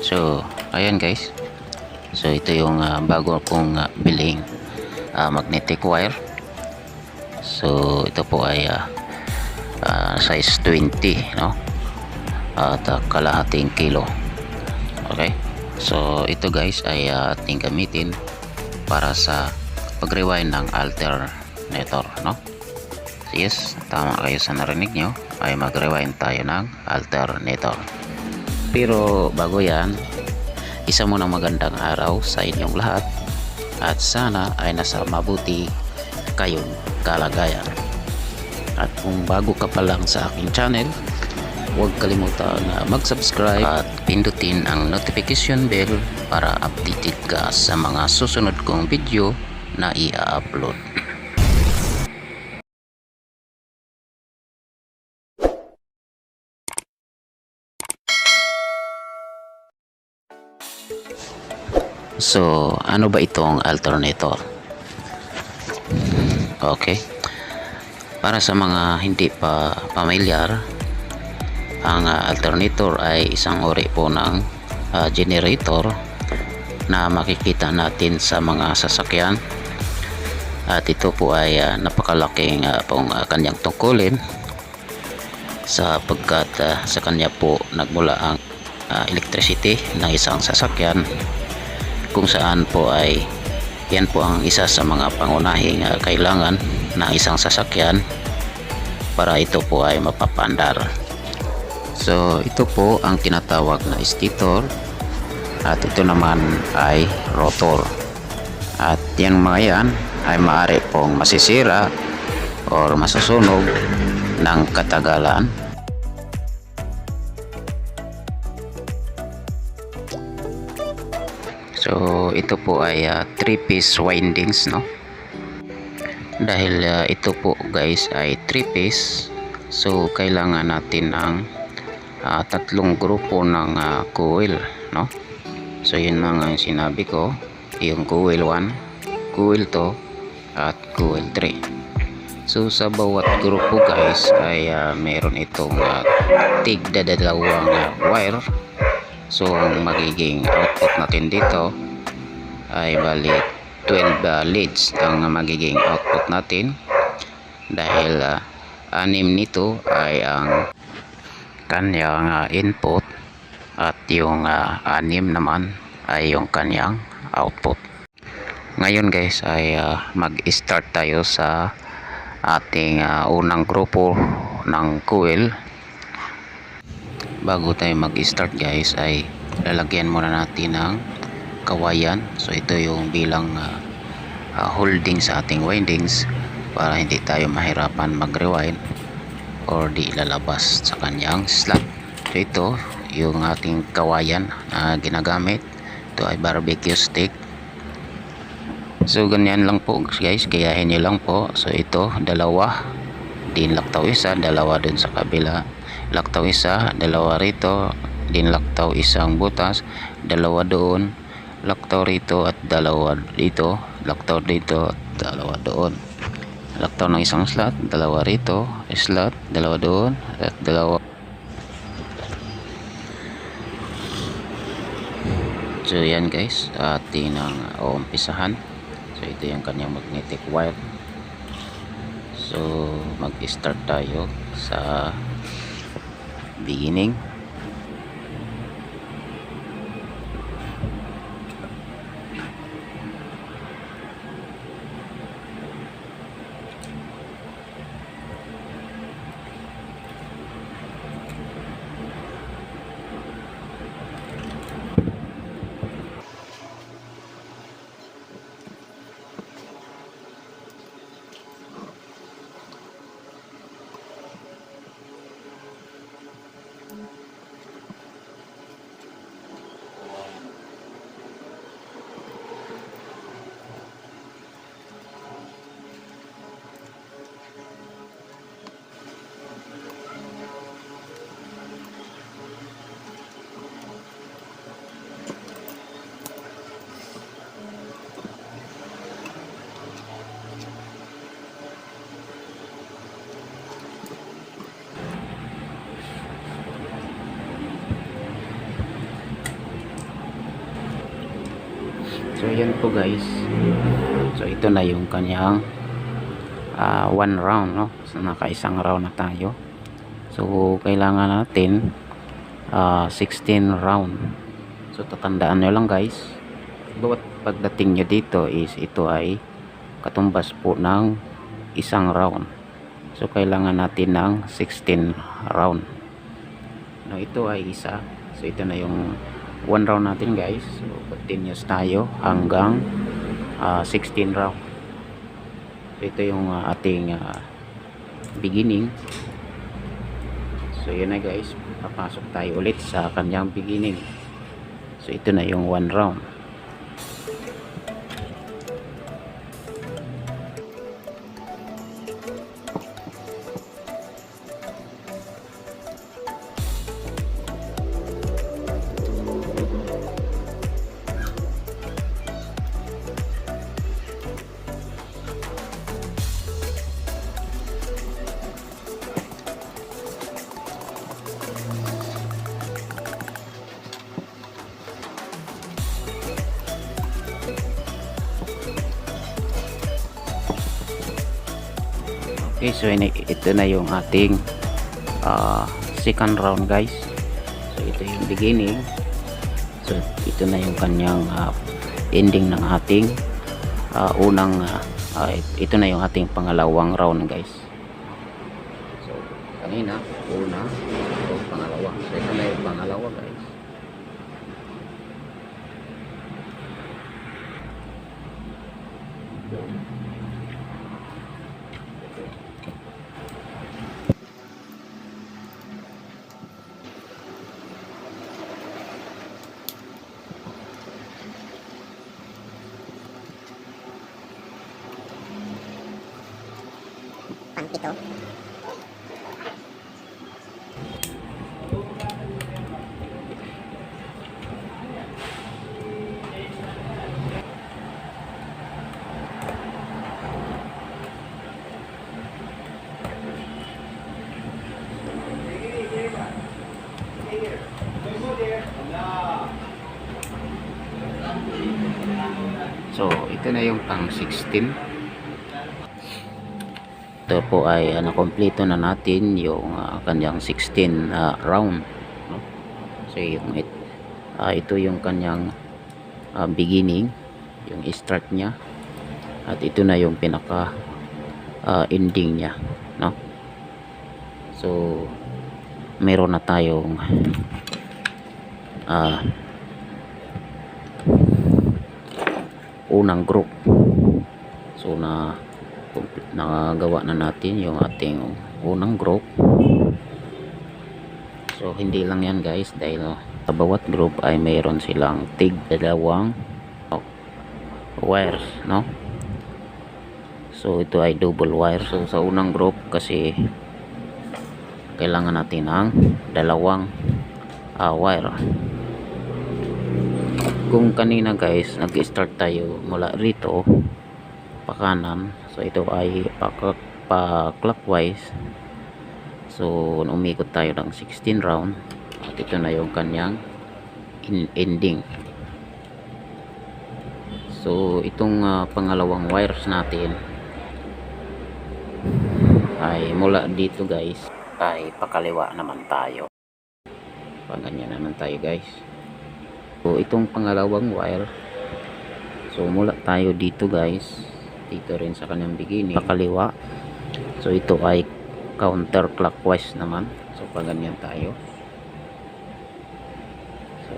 So ayan guys, so ito yung bago kong biling magnetic wire. So ito po ay size 20, no, at kalahating kilo. Okay, so ito guys ay ating gamitin para sa pag-rewind ng alternator, no. Yes, tama kayo sa narinig nyo, ay mag-rewind tayo ng alternator. Pero bago yan, isa munang magandang araw sa inyong lahat at sana ay nasa mabuti kayong kalagayan. At kung bago ka pa lang sa aking channel, huwag kalimutan na mag-subscribe at pindutin ang notification bell para updated ka sa mga susunod kong video na i-upload. So, ano ba itong alternator? Okay. Para sa mga hindi pa pamilyar, ang alternator ay isang uri po ng generator na makikita natin sa mga sasakyan. At ito po ay napakalaking kanyang tungkulin sapagkat sa kanya po nagmula ang electricity ng isang sasakyan, kung saan po ay yan po ang isa sa mga pangunahing kailangan ng isang sasakyan para ito po ay mapapandar. So ito po ang tinatawag na stator at ito naman ay rotor. At yung mga yan ay maaari pong masisira or masusunog ng katagalan. So ito po ay 3-piece windings, no. Dahil ito po guys ay 3-piece, so kailangan natin ng tatlong grupo ng coil, no. So yun lang ang sinabi ko, yung coil 1, coil 2 at coil 3. So sa bawat grupo guys ay meron itong tigda dalawang wire. So ang magiging output natin dito ay bali 12 leads ang magiging output natin, dahil 6 nito ay ang kanyang input at yung 6 naman ay yung kanyang output. Ngayon guys ay mag-start tayo sa ating unang grupo ng coil. Bago tayo mag-start guys ay lalagyan muna natin ng kawayan. So ito yung bilang holding sa ating windings para hindi tayo mahirapan mag-rewind or di lalabas sa kanyang slot. So ito yung ating kawayan na ginagamit. Ito ay barbecue stick. So ganyan lang po guys, gayahin nyo lang po. So ito dalawa, din laktaw isa, dalawa dun sa kabila, laktaw isa, dalawa rito, din laktaw isang butas, dalawa doon, laktaw rito at dalawa dito, laktaw dito at dalawa doon, laktaw ng isang slot, dalawa rito, slot, dalawa doon at dalawa. So yan guys, ating umpisahan. So ito yung kanyang magnetic wire. So mag-start tayo sa beginning. So yan po guys. So ito na yung kanyang one round, no? So nakaisang round na tayo. So kailangan natin 16 round. So tatandaan nyo lang guys, bawat pagdating nyo dito is ito ay katumbas po ng isang round. So kailangan natin ng 16 round. No, ito ay isa. So ito na yung one round natin guys. So continuous tayo hanggang 16 round. So ito yung ating beginning. So yun na guys, papasok tayo ulit sa kanyang beginning. So ito na yung one round. Okay, so ito na yung ating second round guys. So ito yung beginning. So ito na yung kanyang ending ng ating ito na yung ating pangalawang round guys. So kanina una, ito pangalawa. So ito na yung pangalawa guys. Pang-pito. So ito na yung pang 16. Ito po ay nakompleto na natin yung kanyang 16 round, no? So ito yung kanyang beginning, yung start niya, at ito na yung pinaka ending niya, no? So meron na tayong unang group. So nagawa na natin yung ating unang group. So hindi lang yan guys, dahil sa bawat group ay mayroon silang dalawang wires, no? So ito ay double wire. So sa unang group kasi kailangan natin ng dalawang wire. Kung kanina guys nag-start tayo mula rito pa kanan, so ito ay pa clockwise. So umikot tayo ng 16 round at ito na yung kanyang ending. So itong pangalawang wires natin ay mula dito guys ay pakaliwa naman tayo. Ganyan naman tayo guys. So itong pangalawang wire, so mula tayo dito guys, dito rin sa kanyang beginning, pakaliwa. So ito ay counterclockwise naman. So ganyan tayo. So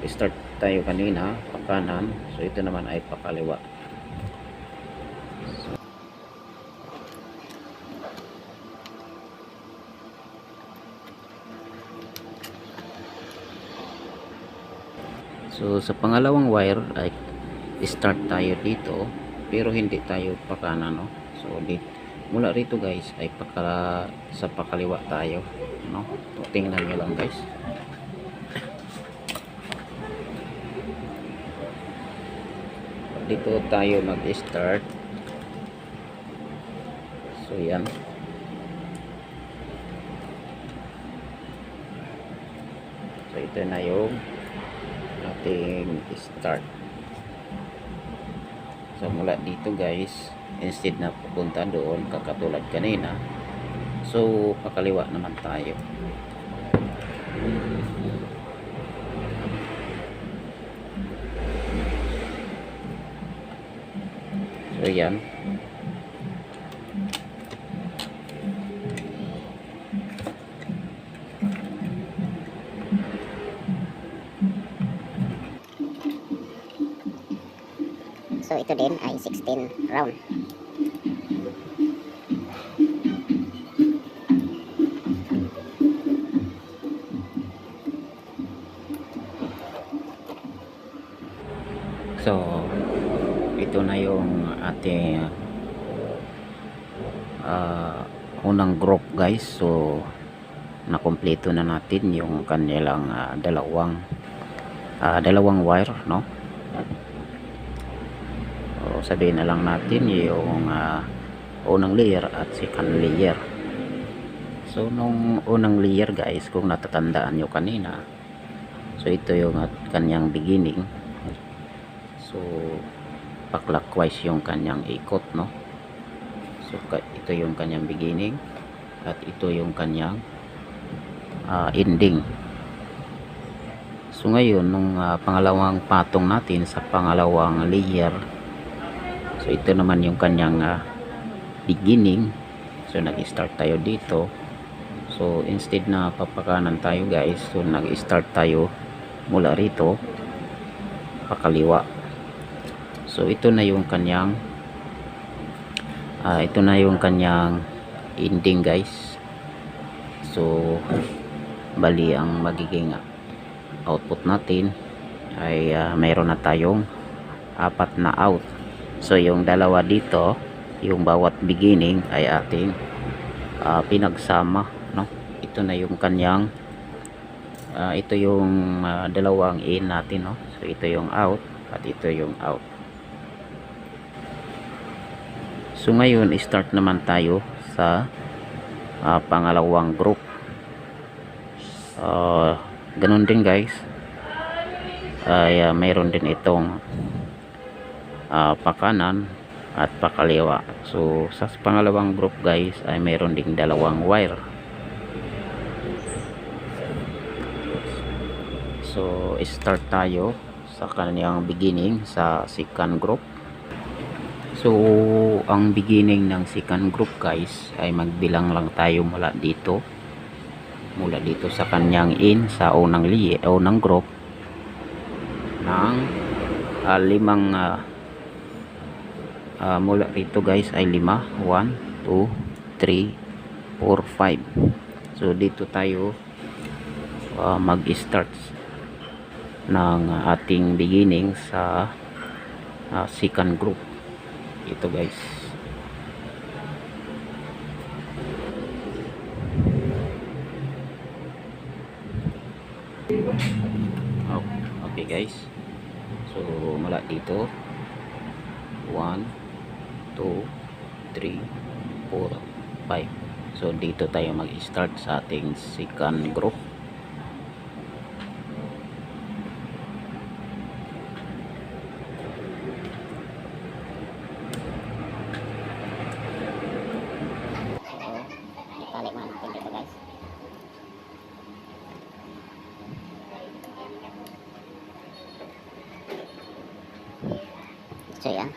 start tayo kanina pa kanan, so ito naman ay pakaliwa. So sa pangalawang wire ay start tayo dito, pero hindi tayo pa kanan, no? So mula rito guys ay sa pakaliwa tayo, no? So, tingnan nyo lang guys. Dito tayo mag-start. So yan. So ito na yung ating start. So mula dito guys, instead na pupunta doon kakatulad kanina, so pakaliwa naman tayo. So yan. So ito din ay 16 round. So ito na yung ating unang group guys. So nakumpleto na natin yung kanilang dalawang wire, no? So sabihin na lang natin yung unang layer at second layer. So nung unang layer guys, kung natatandaan nyo kanina, so ito yung kanyang beginning. So clockwise yung kanyang ikot, no? So ito yung kanyang beginning at ito yung kanyang ending. So ngayon nung pangalawang patong natin sa pangalawang layer, so ito naman yung kanyang beginning. So nag-start tayo dito. So instead na papakanan tayo guys, so nag-start tayo mula rito pakaliwa. So ito na yung kanyang ending guys. So bali ang magiging output natin ay mayroon na tayong 4 na out. So yung dalawa dito, yung bawat beginning ay ating pinagsama, no? Ito na yung kanyang ito yung dalawang in natin, no? So ito yung out at ito yung out. So ngayon start naman tayo sa pangalawang group. Ganun din guys, ay mayroon din itong pakanan at pakaliwa. So sa pangalawang group guys ay mayroon ding dalawang wire. So start tayo sa kanyang beginning sa second group. So ang beginning ng second group guys ay magbilang lang tayo mula dito sa kanyang in sa unang group ng limang mula rito guys ay 5, 1, 2, 3, 4, 5. So dito tayo mag-start ng ating beginning sa second group. Ito guys. Okay guys. So mula dito 1, 2, 3, 4, 5. So dito tayo mag-start sa ating second group. Balik muna natin dito guys. So yan.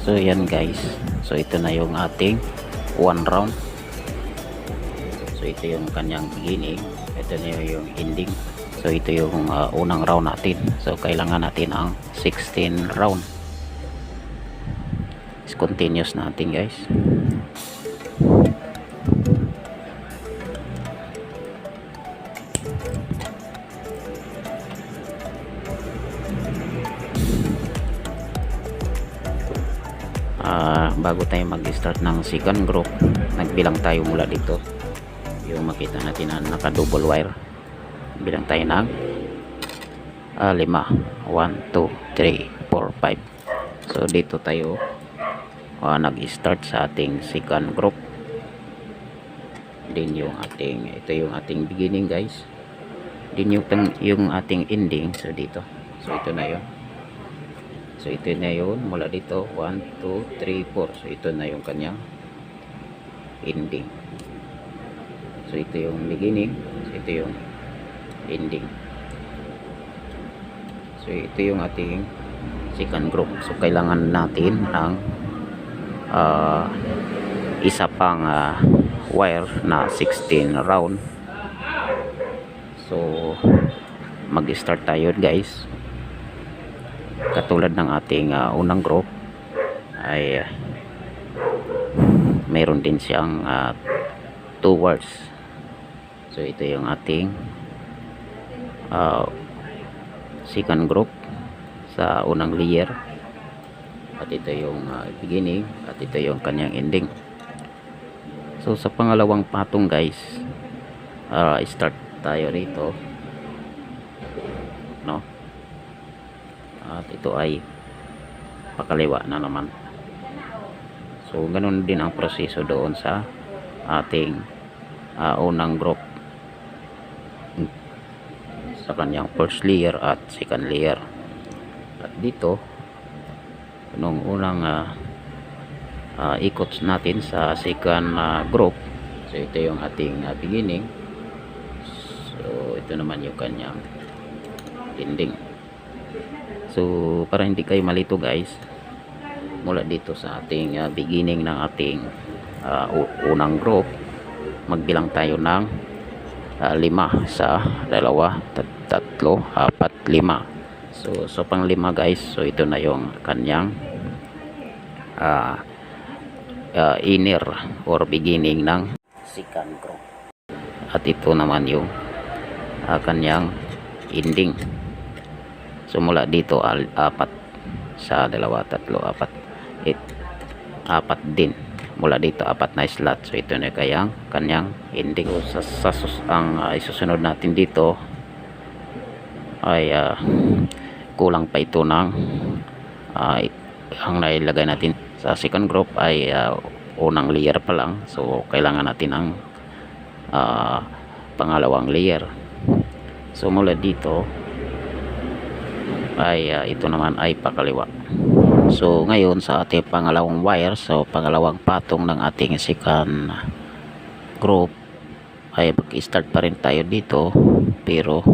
So yan guys, so ito na yung ating one round. So ito yung kanyang beginning ito na yung ending. So ito yung unang round natin. So kailangan natin ang 16 round. Is continuous natin guys. Bago tayo mag-start ng second group, nagbilang tayo mula dito. Yung makita natin na naka double wire, bilang tayo ng 5 1, 2, 3, 4, 5. So dito tayo nag-start sa ating second group. Din yung ating, ito yung ating beginning guys, din yung ating ending. So dito, so ito na yun. So ito na yun, mula dito 1, 2, 3, 4. So ito na yung kanyang ending. So ito yung beginning, so ito yung ending. So ito yung ating second group. So kailangan natin ng isa pang wire na 16 round. So mag-start tayo guys. Katulad ng ating unang group ay mayroon din siyang 2 wires. So ito yung ating second group sa unang layer, at ito yung beginning, at ito yung kanyang ending. So sa pangalawang patong guys, start tayo rito, no? At ito ay pakaliwa na naman. So ganun din ang proseso doon sa ating unang group, sa kanyang first layer at second layer. At dito nung unang ikot natin sa second group, so ito yung ating beginning. So ito naman yung kanyang ending. So para hindi kayo malito guys, mula dito sa ating beginning ng ating unang group, magbilang tayo ng 5 sa 2, 3, 4, 5. So pang 5 guys, so ito na yung kanyang inner or beginning ng second group, at ito naman yung kanyang ending. So mula dito 4 sa 2, 3, 4, 4 din, mula dito 4 na slot. So ito na kanyang ending. So, ang isusunod natin dito ay kulang pa ito ng ang nailagay natin sa second group ay unang layer pa lang. So kailangan natin ang pangalawang layer. So mula dito ay ito naman ay pakaliwa. So ngayon sa ating pangalawang wire, so pangalawang patong ng ating second group, ay mag-start pa rin tayo dito, pero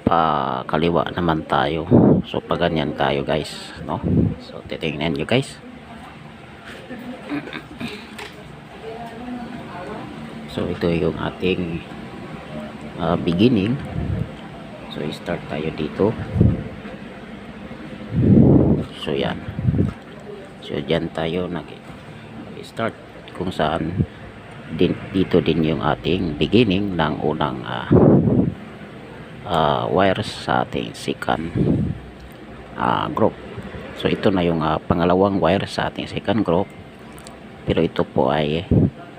pakaliwa naman tayo. So paganyan tayo guys, no? So titingnan nyo guys. So ito yung ating beginning. So start tayo dito. So yan. So dyan tayo nag-start, kung saan dito din yung ating beginning ng unang wires sa ating second group. So ito na yung pangalawang wire sa ating second group, pero ito po ay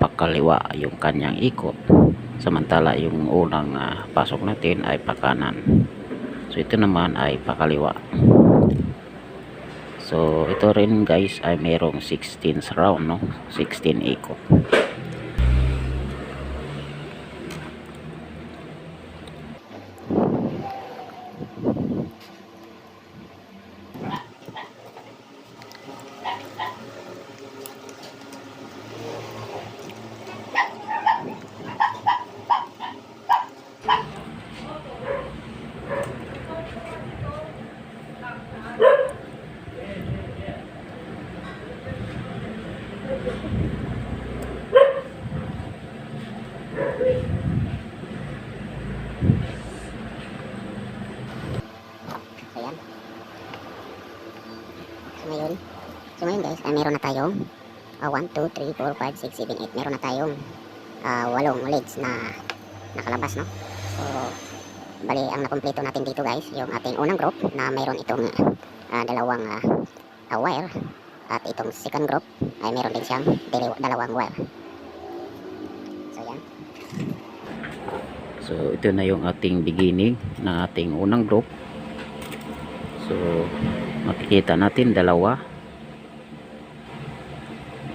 pakaliwa yung kanyang ikot, samantala yung unang pasok natin ay pakanan. So ito naman ay pakaliwa. So ito rin guys ay mayroong 16 round, no? 16 ikot. tayong 1, 2, 3, 4, 5, 6, 7, 8. Meron na tayong 8 leads na nakalabas, no? So, bali, ang nakompleto natin dito guys, yung ating unang group na mayroon itong dalawang wire. At itong second group ay mayroon din siyang dalawang wire. So, yan. So ito na yung ating beginning ng ating unang group. So makikita natin dalawa.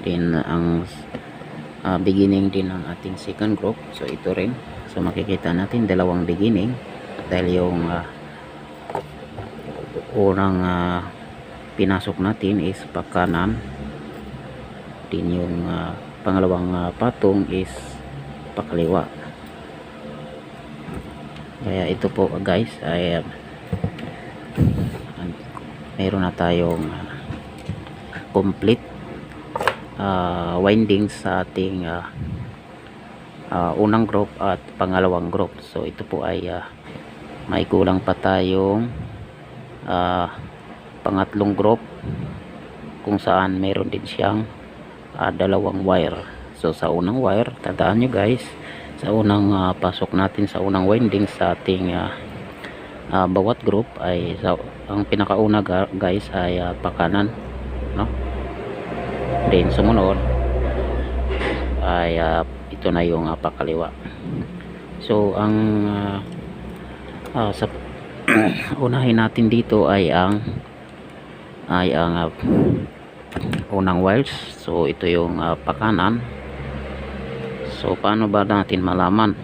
Then ang beginning din ng ating second group. So ito rin. So makikita natin dalawang beginning dahil yung unang pinasok natin is pakanan. Din yung pangalawang patong is pakaliwa. Kaya ito po guys ay mayroon na tayong complete windings sa ating unang group at pangalawang group. So ito po ay may kulang pa tayong pangatlong group kung saan mayroon din siyang dalawang wire. So sa unang wire, tandaan nyo guys, sa unang pasok natin sa unang winding sa ating bawat group ay ang pinakauna guys ay pakanan, no? Then sumunod ay ito na yung pakaliwa. So ang sa unahin natin dito ay ang unang wires. So ito yung pakanan. So paano ba natin malaman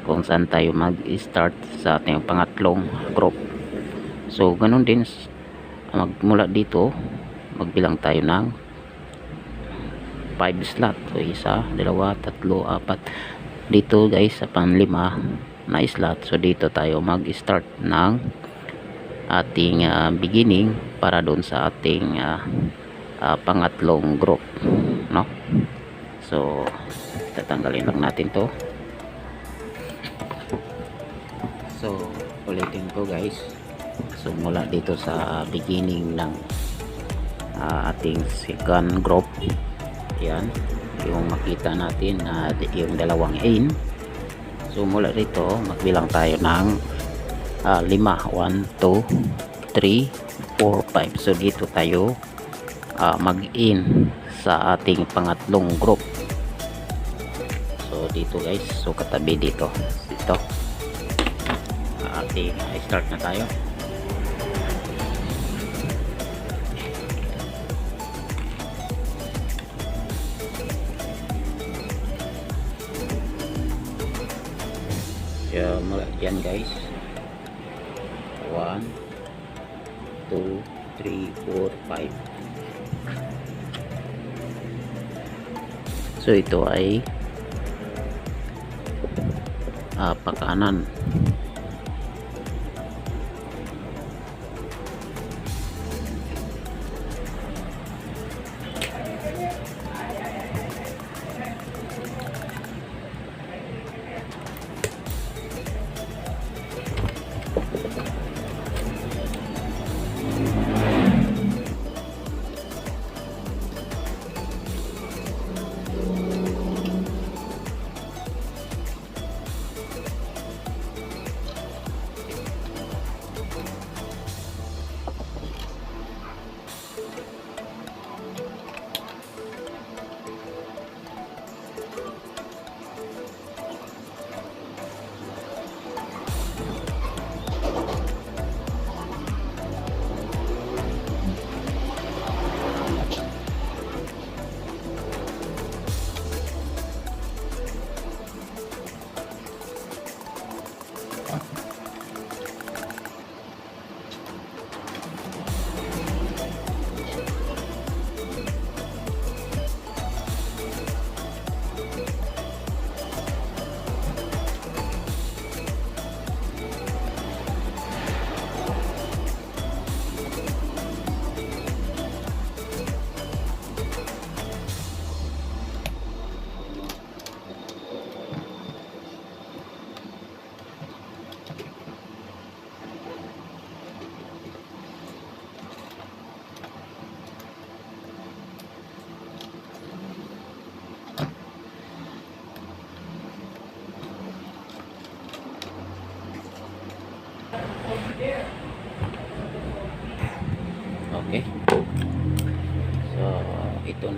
kung saan tayo mag-start sa ating pangatlong group? So ganun din, magmula dito magbilang tayo ng 5 slot. So 1, 2, 3, 4 dito guys sa panlima na slot. So dito tayo mag-start ng ating beginning para doon sa ating pangatlong group, no? So tatanggalin lang natin to. So ulitin ko guys. So mula dito sa beginning ng ating second group, yan yung makita natin na yung dalawang in. So mula dito magbilang tayo ng 5, 1, 2, 3, 4, 5. So dito tayo mag-in sa ating pangatlong group. So dito guys, so katabi dito ating start na tayo. So mula dyan guys, 1, 2, 3, 4, 5. So ito ay pakanan.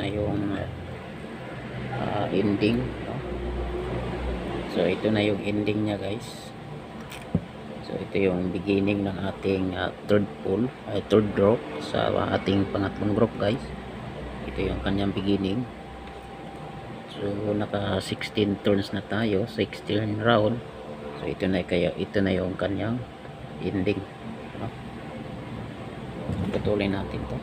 na yung ending, no? So ito na yung ending niya guys. So ito yung beginning ng ating third pull, third drop sa ating pangatlong group guys. Ito yung kanyang beginning. So naka 16 turns na tayo, 16 round. So ito na yung kanyang ending, no? Patuloy natin to.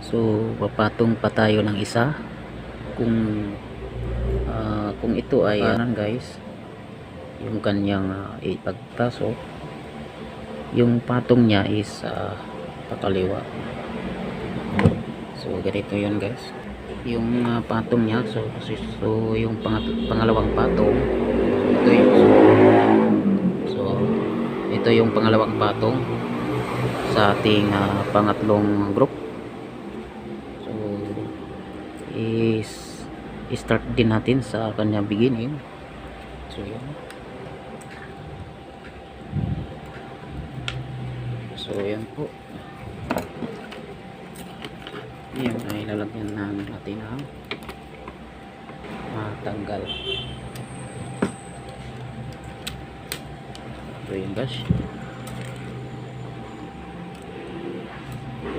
So papatong pa tayo ng isa kung ito ay guys, yung kanyang ipagtaso, yung patong niya is pakaliwa. So ganito yun guys, yung patong niya. So yung pangalawang patong, ito yung pangalawang patong sa ating pangatlong group. So start din natin sa kanyang beginning. So yun. So yan po. Yan ay lalagyan natin ang matanggal. So yun guys.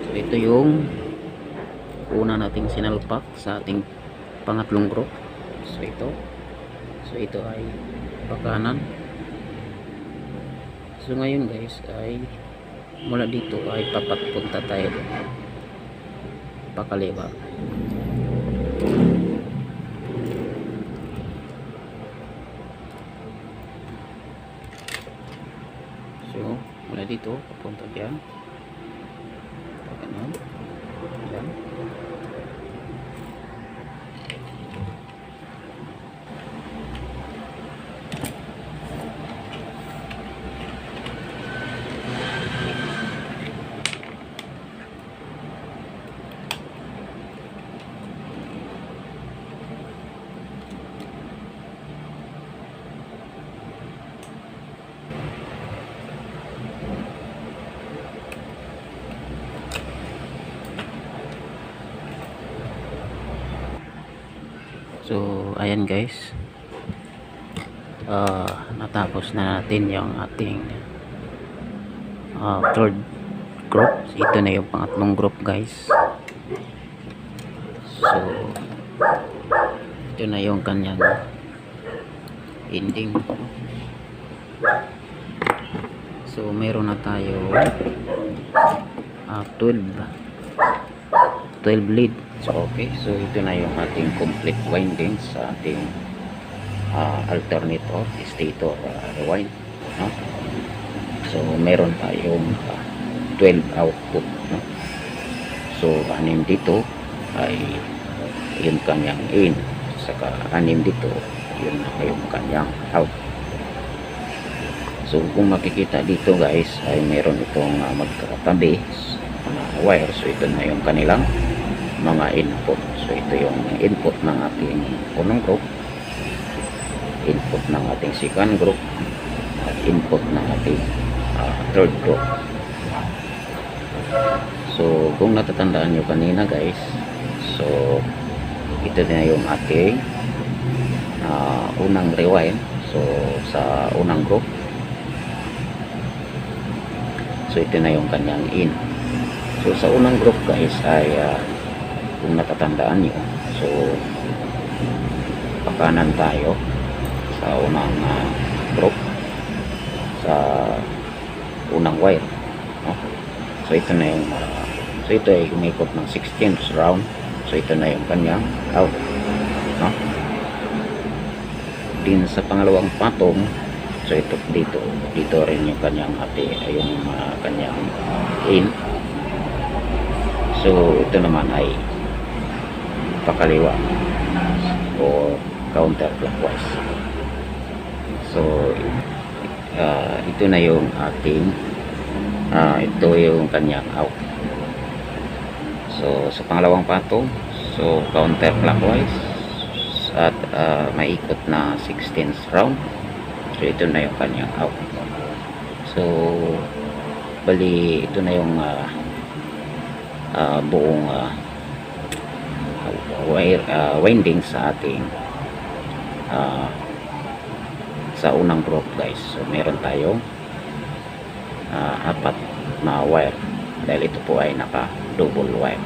So ito yung una nating sinalpak sa ating pangatlong group. So ito ay pakanan. So ngayon guys ay mula dito ay papatpunta tayo pakaliwa. So mula dito papunta diyan. Ganun. Yan. So ayan guys, natapos na natin yung ating third group. Ito na yung pangatlong group guys. So ito na yung kanyang ending. So meron na tayo 12 lead. So okay, so ito na yung ating complete windings sa ating alternator stator rewind, no? So meron tayong 12 output, no? So 6 dito ay yung kanyang in, saka 6 dito yun yung kanyang out. So kung makikita dito guys ay meron itong magkatabi wire. So ito na yung kanilang mga input. So ito yung input ng ating unang group, input ng ating second group, at input ng ating third group. So kung natatandaan nyo kanina guys, so ito na yung ating unang rewind. So sa unang group, so ito na yung kanyang in. So sa unang group guys ay kung natatandaan nyo, so pakanan tayo sa unang group, sa unang wire, no? So ito na yung so ito ay umikot ng 16th round. So ito na yung kanyang out, no? Din sa pangalawang patong, so ito dito rin yung kanyang yung kanyang in. So ito naman ay pakaliwa o counterclockwise. So ito na yung ating ito yung kanyang out. So sa pangalawang patong, so counterclockwise at maikot na 16th round. So ito na yung kanyang out. So bali ito na yung buong winding sa ating sa unang group guys. So meron tayong apat na wire dahil ito po ay naka double wire.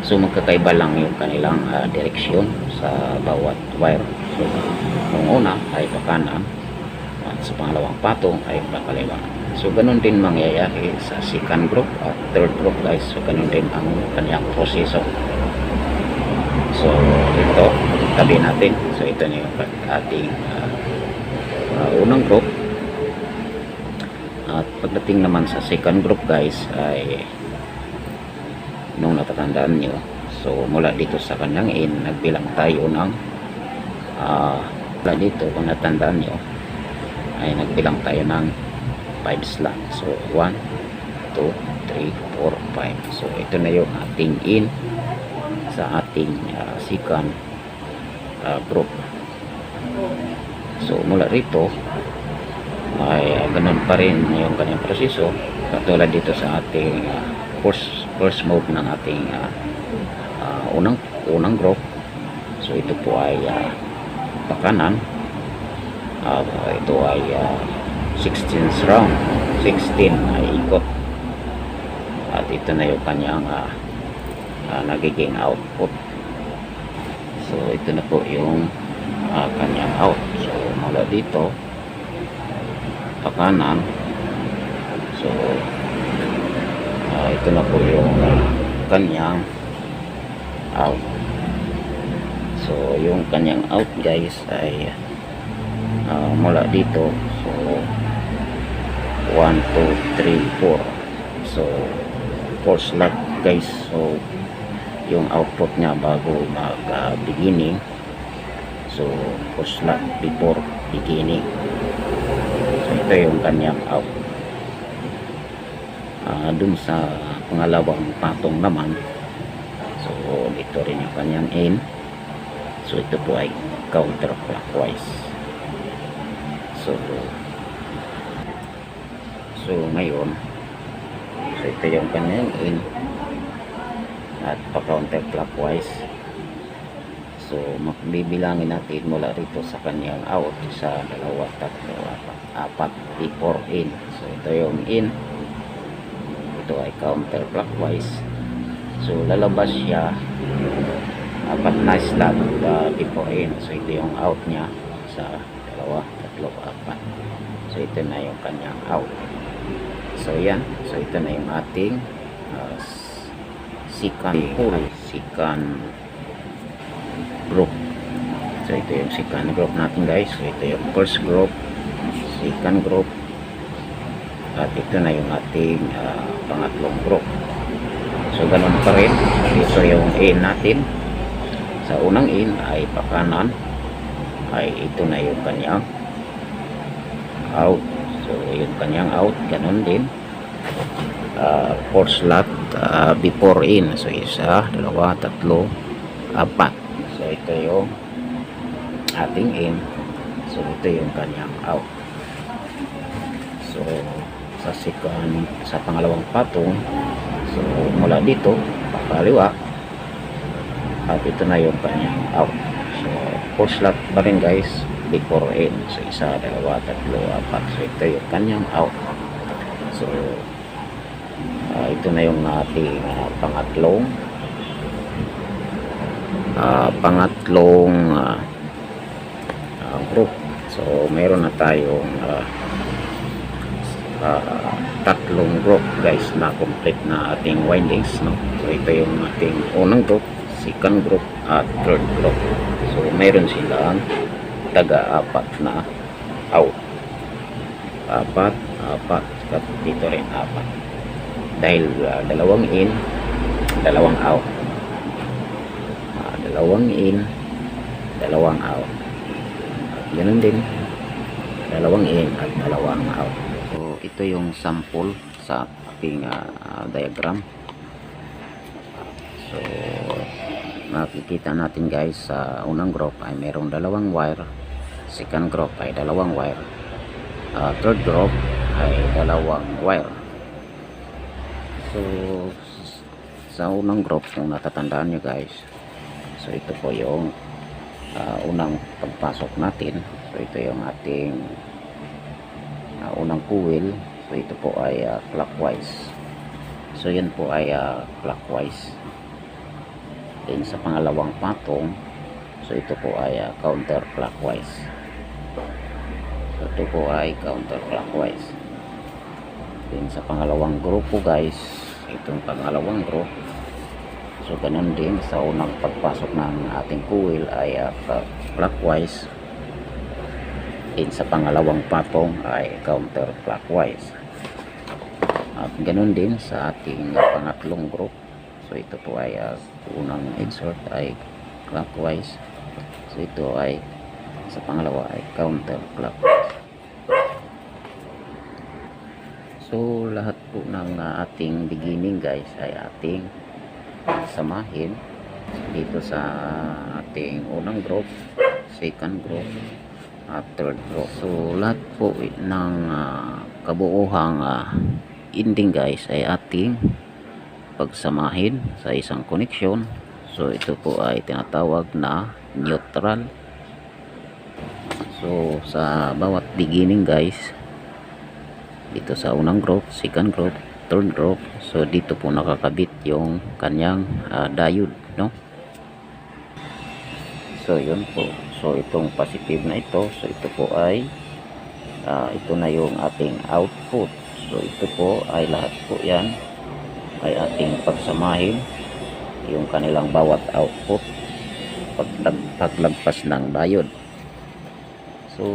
So magkakaiba lang yung kanilang direksyon sa bawat wire. So yung una ay pakanan at sa pangalawang patong ay pakaliwa. So ganun din mangyayari sa second group at third group guys. So ganun din ang kanyang proseso. So ito tabi natin. So ito na yung ating unang group. At pagdating naman sa second group guys ay nung natatandaan nyo, so mula dito sa kanyang in nagbilang tayo ng mula dito kung natandaan nyo ay nagbilang tayo ng 5 slot. So 1, 2, 3, 4, 5. So ito na yung ating in sa ating second group. So mula rito ay ganun pa rin yung kanyang proseso katulad dito sa ating first mode ng ating unang group. So ito po ay pakanan. Ito ay 16th round, 16 ay ikot, at ito na yung kanyang nagiging output. So ito na po yung kanyang out. So mula dito pakanan. So ito na po yung kanyang out. So yung kanyang out guys ay mula dito. So 1, 2, 3, 4. So 4 slot guys. So yung output niya bago mag beginning. So 4 slot before beginning. So ito yung kanyang out. Dun sa pangalawang patong naman, so dito rin yung kanyang in. So ito po ay counterclockwise. So ngayon, so ito yung kanyang in at pa counterclockwise. So bibilangin natin mula rito sa kanyang out, sa 2, 3, 4, 5, 4 before in. So ito yung in, ito ay counterclockwise. So lalabas siya 4 na slot before in. So ito yung out niya sa 2, 3, 4. So ito na yung kanyang out. So yan. So ito na yung ating second group. So ito yung second group natin guys. So ito yung first group, second group, at ito na yung ating pangatlong group. So ganun pa rin. Ito yung in natin. Sa unang in ay pakanan, ay ito na yung kanyang out. So yung kanyang out ganun din. 4 slot before in. So 1, 2, 3, 4. So ito yung ating in. So ito yung kanyang out. So sa pangalawang patong, so mula dito pakaliwa, at ito na yung kanyang out. So 4 slot pa rin guys before in. So 1, 2, 3, 4. So ito yung kanyang out. So ito na yung ating pangatlong group. So meron na tayong tatlong group guys na complete na ating windings, no? So ito yung ating unang group, second group, at third group. So meron silang taga-4 na out. 4, at dito rin 4. Dahil dalawang in, dalawang out. Dalawang in, dalawang out. At ganun din, dalawang in at dalawang out. So ito yung sample sa ating diagram. So makikita natin guys, sa unang group ay mayroong dalawang wire, second group ay dalawang wire, third group ay dalawang wire. So sa unang group, kung natatandaan nyo guys, so ito po yung unang pagpasok natin. So ito yung ating unang coil. So ito po ay clockwise. So yan po ay clockwise. Then sa pangalawang patong, so ito po ay counterclockwise. So ito po ay counterclockwise. Then sa pangalawang group po guys, itong pangalawang group, so ganun din sa unang pagpasok ng ating coil ay clockwise. Then sa pangalawang patong ay counterclockwise. At ganun din sa ating pangatlong group. So ito po ay unang insert ay clockwise. So ito ay sa pangalawa ay counterclockwise. So lahat po ng ating beginning guys ay ating samahin dito sa ating unang group, second group at third group. So lahat po ng kabuuhang ending guys ay ating pagsamahin sa isang connection. So ito po ay tinatawag na neutral. So sa bawat beginning guys, dito sa unang group, second group, third group, so dito po nakakabit yung kanyang diode, no? So yun po. So itong positive na ito, so ito po ay ito na yung ating output. So ito po ay lahat po yan ay ating pagsamahin, yung kanilang bawat output paglagpas ng diode. So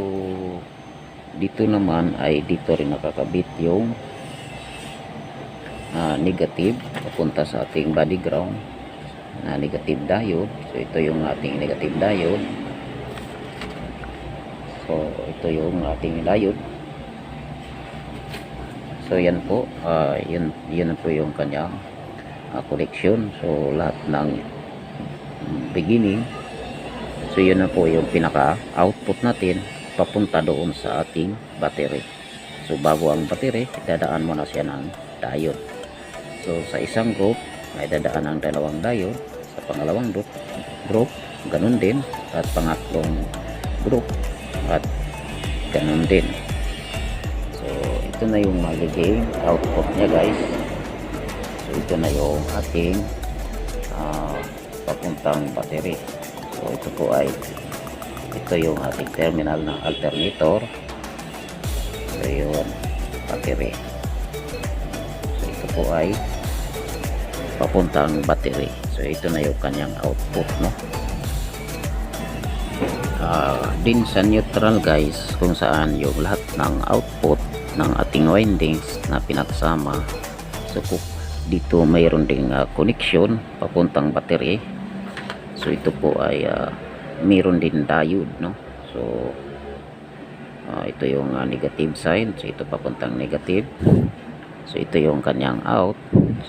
dito naman ay dito rin nakakabit yung negative papunta sa ating body ground na negative diode. So ito yung ating negative diode. So ito yung ating diode. So yan po, yun po yung kanyang connection. So lahat ng beginning, so yun na po yung pinaka output natin papunta doon sa ating battery. So bago ang battery, dadaan mo na siya ng diode. So sa isang group ay dadaan ang dalawang diode, sa pangalawang group ganun din, at pangatlong group at ganun din. So ito na yung magiging output niya guys. So ito na yung ating papuntang battery. So ito po ay yung ating terminal ng alternator. So yun, battery. So ito po ay papuntang battery. So ito na yung kanyang output, no? Din sa neutral guys, kung saan yung lahat ng output ng ating windings na pinagsama. So dito mayroon ding connection papuntang battery. So ito po ay mayroon din diode, no? So ito yung negative side. So ito papuntang negative. So ito yung kanyang out.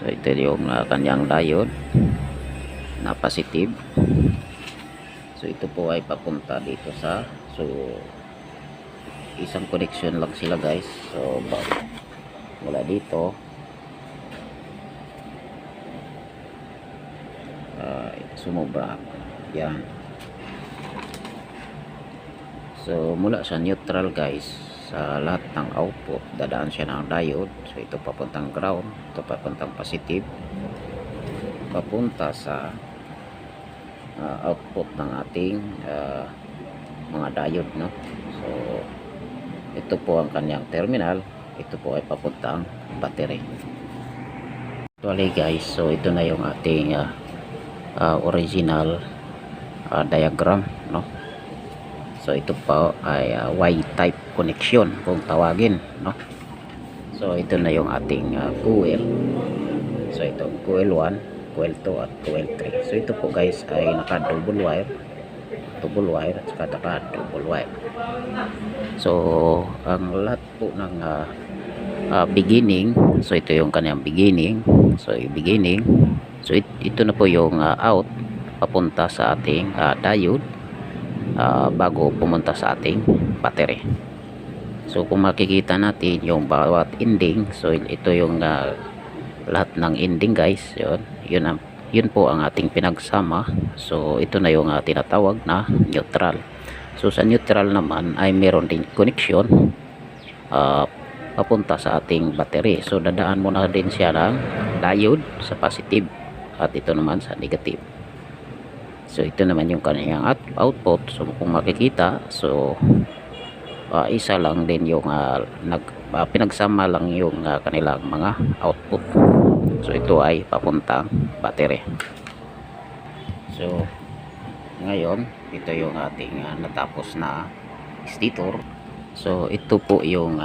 So ito yung kanyang diode na positive. So ito po ay papunta dito sa, so isang connection lang sila guys. So mula dito sumobra yan. So mula sa neutral guys, sa lahat ng output dadaan siya ng diode. So ito papuntang ground, ito papuntang positive, papunta sa output ng ating mga diode, no? So ito po ang kanyang terminal, ito po ay papuntang battery. Actually guys, so ito na yung ating original diagram, no? So ito pa ay Y-type connection kung tawagin, no? So ito na yung ating coil. So ito coil 1, coil 2 at coil 3. So ito po guys ay naka double wire at saka naka double wire. So ang lahat po ng beginning, so ito yung kanyang beginning. So yung beginning, so ito na po yung out papunta sa ating diode bago pumunta sa ating battery. So kung makikita natin yung bawat ending, so ito yung lahat ng ending guys, yun po ang ating pinagsama. So ito na yung tinatawag na neutral. So sa neutral naman ay meron din connection papunta sa ating battery. So dadaan muna din siya ng diode sa positive at ito naman sa negative. So ito naman yung kanyang output. So kung makikita, so isa lang din yung pinagsama lang yung kanilang mga output. So ito ay papuntang battery. So ngayon ito yung ating natapos na stator. So ito po yung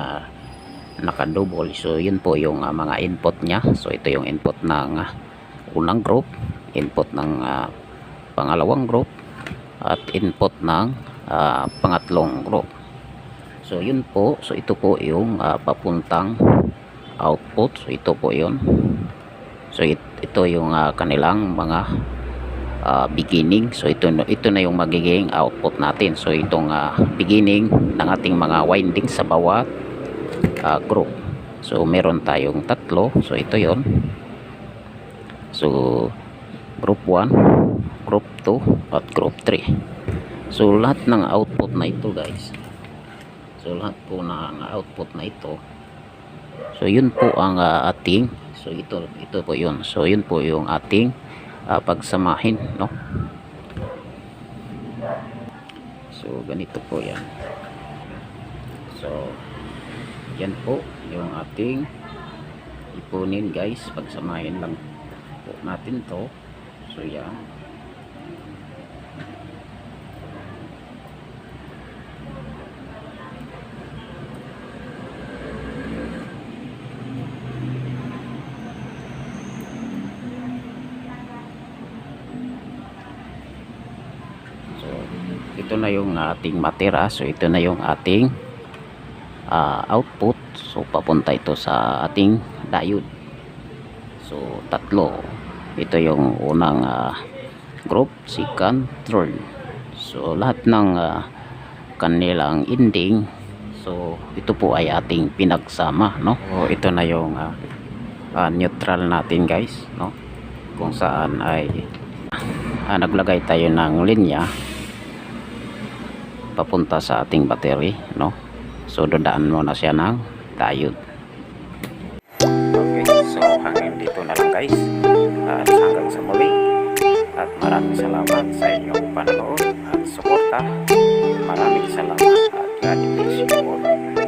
nakadouble. So yun po yung mga input nya. So ito yung input ng unang group, input ng pangalawang group, at input ng pangatlong group. So yun po, so ito po yung papuntang output. So ito po yun. So ito yung kanilang mga beginning. So ito na yung magiging output natin. So itong beginning ng ating mga windings sa bawat group. So meron tayong tatlo. So ito yon. So group 1, group 2 at group 3. So lahat ng output na ito guys, so lahat po ng output na ito, so yun po ang ating, so ito po yun. So yun po yung ating pagsamahin, no? So ganito po yan. So yan po yung ating ipunin guys, pagsamahin lang po natin to. So yan. Ito na yung ating matira. So ito na yung ating output. So papunta ito sa ating diode. So tatlo. Ito yung unang group, second, third. So lahat ng kanilang ending, so ito po ay ating pinagsama, no? So ito na yung neutral natin guys, no? Kung saan ay naglagay tayo ng linya papunta sa ating battery, no? So dadaan mo na siya ng diode. Okay, so hanggang dito na lang guys, at hanggang sa muli, at maraming salamat sa inyong panonood at suporta. Maraming salamat at God bless you all.